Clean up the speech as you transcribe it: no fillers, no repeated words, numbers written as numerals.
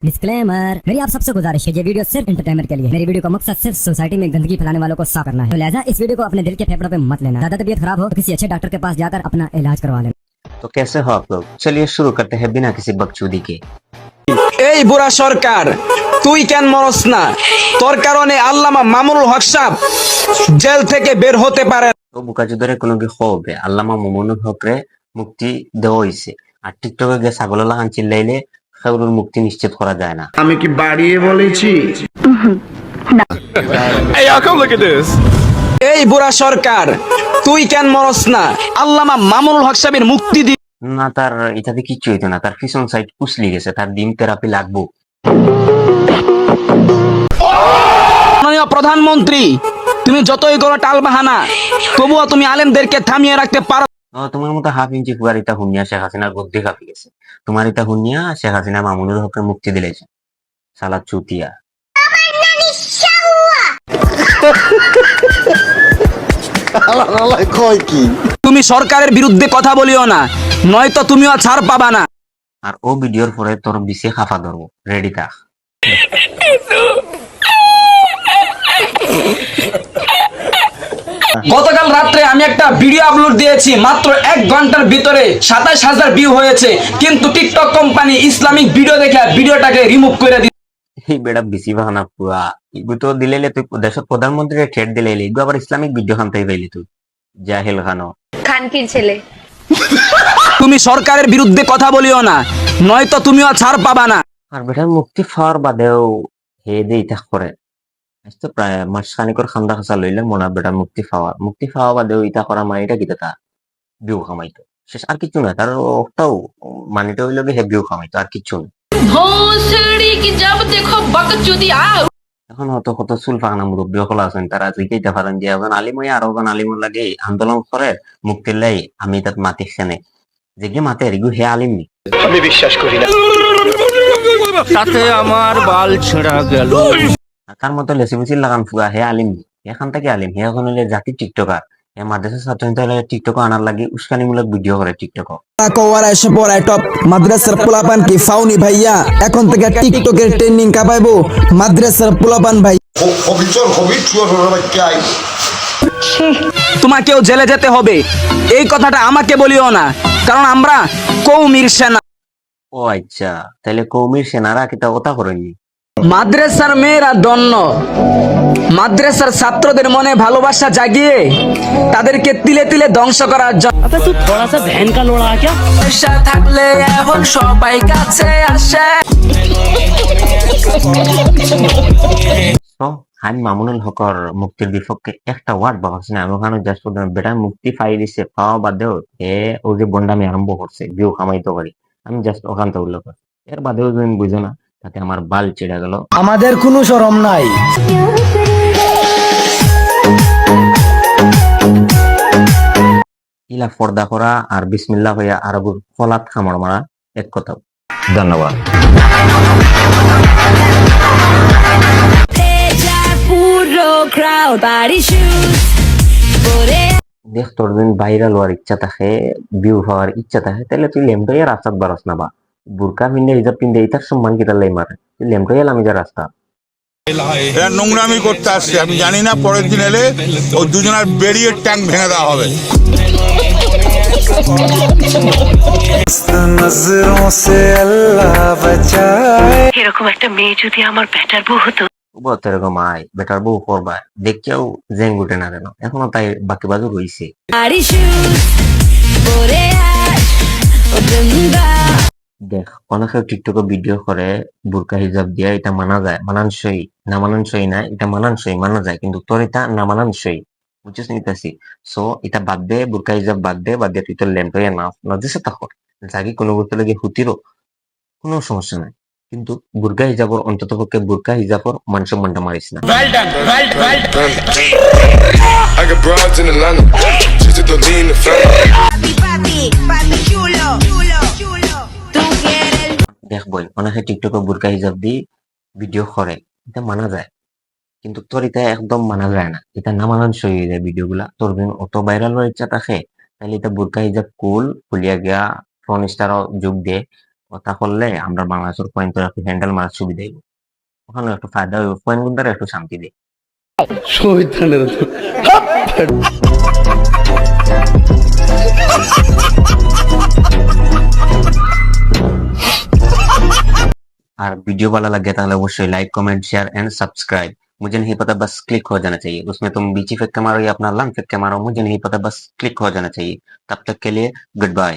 Disclaimer, मेरी आप सबसे गुजारिश है, ये वीडियो सिर्फ एंटरटेनमेंट के लिए। मेरी वीडियो का मकसद सिर्फ सोसाइटी में गंदगी फैलाने वालों को साफ करना है, तो लिहाजा इस वीडियो को अपने दिल के फेफड़ों पे मत लेना। ज्यादा तबीयत खराब हो तो किसी अच्छे डॉक्टर के पास जाकर अपना इलाज करवा लेना। तो कैसे हो आप लोग? चलिए शुरू करते हैं बिना किसी बकचोदी के। এই বুড়া সরকার তুই কেন মরস না? তোর কারণে আল্লামা মামুনুল হক সাহেব জেল থেকে বের হতে পারে না। তো বুকাচুদরে কোনো কি হবে আল্লামা মামুনুল হকরে মুক্তি দেওয়া হয়েছে, আর টিকটকে গিয়ে ছাগল লাগান চিল্লাইলে সেগুলোর মুক্তি নিশ্চিত করা যায় না। আমি কি বাড়িয়ে বলেছি? এই বুড়া সরকার তুই কেন মরস না? আল্লামা মামুনুল হক সাহেবের মুক্তি দি। না, তার এটাতে কিচ্ছু হইতো না, তার পিছন সাইড কুচলি গেছে, তার ডিম থেরাপি লাগবো। মাননীয় প্রধানমন্ত্রী, তুমি যতই করো টালবাহানা, তবুও তুমি আলেমদেরকে থামিয়ে রাখতে পারো। তোমার মতো হাফ ইঞ্চি ফুয়ার ইটা হুনিয়া শেখ হাসিনার গদ্দি কাঁপি গেছে। তোমার ইটা হুনিয়া শেখ হাসিনা মামুনুল হককে মুক্তি দিলেছে, সালা চুতিয়া। তুমি সরকারের বিরুদ্ধে কথা বলিও না, নয়তো তুমিও ছাড় পাবা না। আর ও ভিডিওর পরে তোর বিশে খাফা ধরবো, রেডি থাক। গতকাল রাত্রে আমি একটা ভিডিও আপলোড দিয়েছি, মাত্র 1 ঘন্টার ভিতরে 27,000 ভিউ হয়েছে, কিন্তু টিকটক কোম্পানি ইসলামিক ভিডিও দেখে ভিডিওটাকে রিমুভ করে দিয়েছে। এই বেড়া বেশি বাহানা পুয়া ইগু তো দিলে তুই দেশের প্রধানমন্ত্রীকে ঠেট দিলে ইগু আবার ইসলামিক ভিডিও খান তাই পাইলি তুই জাহেল খানো খানকির ছেলে। তুমি সরকারের বিরুদ্ধে কথা বলিও না, নয়তো তুমিও ছাড় পাবা না। আর বেটার মুক্তি পাওয়ার বাদেও হে দে ইটা করে আজ তো প্রায় মাস খানিকর খান্দা খাসা লইলে মনে হয় বেটার মুক্তি পাওয়া বাদেও ইটা করা মানিটা কি তা বিউ খামাইতো শেষ আর কিছু না, তার ওটাও মানিটা হইল হে বিউ খামাইতো আর কিছু না। এখন হয়তো কত চুল ফাঁকনা মুরব্বী সকল আছেন, তারা জিজ্ঞাসা পারেন যে এখন আলিম হয়ে আরো এখন আলিমর লাগে আন্দোলন করে মুক্তির লাই আমি তাত মাতি সেনে যে মাতে রিগু হে আলিম নি। আমি বিশ্বাস করি না। তাতে আমার বাল ছেঁড়া গেল। কার মতো লেসিবিসি লাগান ফুয়া হে আলিম নি, এখান থেকে আলিম হে এখন হইলে জাতি টিকটকার। হে মাদ্রাসা ছাত্র টিকটক আনার লাগে উস্কানিমূলক ভিডিও করে টিকটক। কোয়ারা এসে পড়ায় টপ মাদ্রাসার পোলাপান কি ফাউনি ভাইয়া, এখন থেকে টিকটকের ট্রেন্ডিং কাপাইবো মাদ্রাসার পোলাপান ভাই। তোমাকেও জেলে যেতে হবে, এই কথাটা আমাকে বলিও না, কারণ আমরা কৌমির সেনা। ও আচ্ছা, তাহলে কৌমির সেনারা কিতা ওটা করেননি? মাদ্রাসার মেয়েরা দন্য, মাদ্রাসার ছাত্রদের মনে ভালোবাসা জাগিয়ে তাদেরকে তিলে তিলে ধ্বংস করার জন্য। থাকলে এখন সবাই কাছে আসে। আমি মামুনুল হকর মুক্তির বিপক্ষে একটা ওয়ার্ড বাবাছি না, আমি ওখানে জাস্ট বেটা মুক্তি পাই দিছে পাওয়া বাদেও এ ও যে বন্ডামি আরম্ভ করছে বিউ কামাইতে পারি, আমি জাস্ট ওখান থেকে উল্লেখ করছি। এর বাদেও তুমি বুঝো না, তাতে আমার বাল চেড়ে গেল। আমাদের কোনো শরম নাই। ইলা পর্দা করা আর বিসমিল্লাহ হইয়া আরবুর ফলাত খামার মারা এক কথা। ধন্যবাদ। দেখ তোর দিন ভাইরাল হওয়ার ইচ্ছা থাকে, ভিউ হওয়ার ইচ্ছা থাকে, তাহলে তুই লেমটাইয়া রাস্তাত বারস না, বা বুরকা পিন্ধে হিজাব পিন্ধে এটার সম্মান কিতা লাই মারে, তুই লেমটাইয়া আমি যা রাস্তা। এরা নোংরামি করতে আসছে, আমি জানি না পরের দিন এলে ও দুজনের বেরিয়ে ট্যাঙ্ক ভেঙে দেওয়া হবে। এরকম একটা মেয়ে যদি আমার বেটার বউ হতো। এরকম আয় বেটার বউ করবা দেখেও জেং উঠে না কেন, এখনো তাই বাকি বাজু রয়েছে। দেখ অনেকে টিকটকে ভিডিও করে বুরকা হিজাব দিয়া, এটা মানা যায়, মানানসই না মানানসই না, এটা মানানসই মানা যায়, কিন্তু তোর এটা না মানানসই, বুঝছিস নিতেছি। সো এটা বাদ দে, বুরকা হিজাব বাদ দে তুই তোর ল্যাম্পে না নজেসে থাকর যাকে কোনো করতে লাগে হুতিরও কোনো সমস্যা নাই, কিন্তু বুরকা হিজাবর অন্তত পক্ষে বুরকা হিজাবর মান সম্মানটা মারিস না। দেখ বই অনেকে টিকটকে বুরকা হিজাব দিয়ে ভিডিও করে, এটা মানা যায়, কিন্তু তোর এটা একদম মানা যায় না, এটা না মানানসই হয়ে যায় ভিডিও গুলা। তোর অত ভাইরাল হওয়ার ইচ্ছা থাকে তাহলে এটা বুরকা হিজাব খুলিয়া গিয়া ফোন স্টারও যোগ দে, ওটা করলে আমরা বাংলাদেশের পয়েন্ট তো একটু হ্যান্ডেল মারার সুবিধা হইব, ওখানে একটু ফায়দা হইব, পয়েন্ট গুন্দারে একটু শান্তি দেয়। और वीडियो वाला लग गया तो अवश्य like comment share and subscribe. मुझे नहीं पता, बस क्लिक हो जाना चाहिए। उसमें तुम बीची फेंक के मारो या अपना लंग फेंक के मारो, मुझे नहीं पता, बस क्लिक हो जाना चाहिए। तब तक के लिए गुड बाय।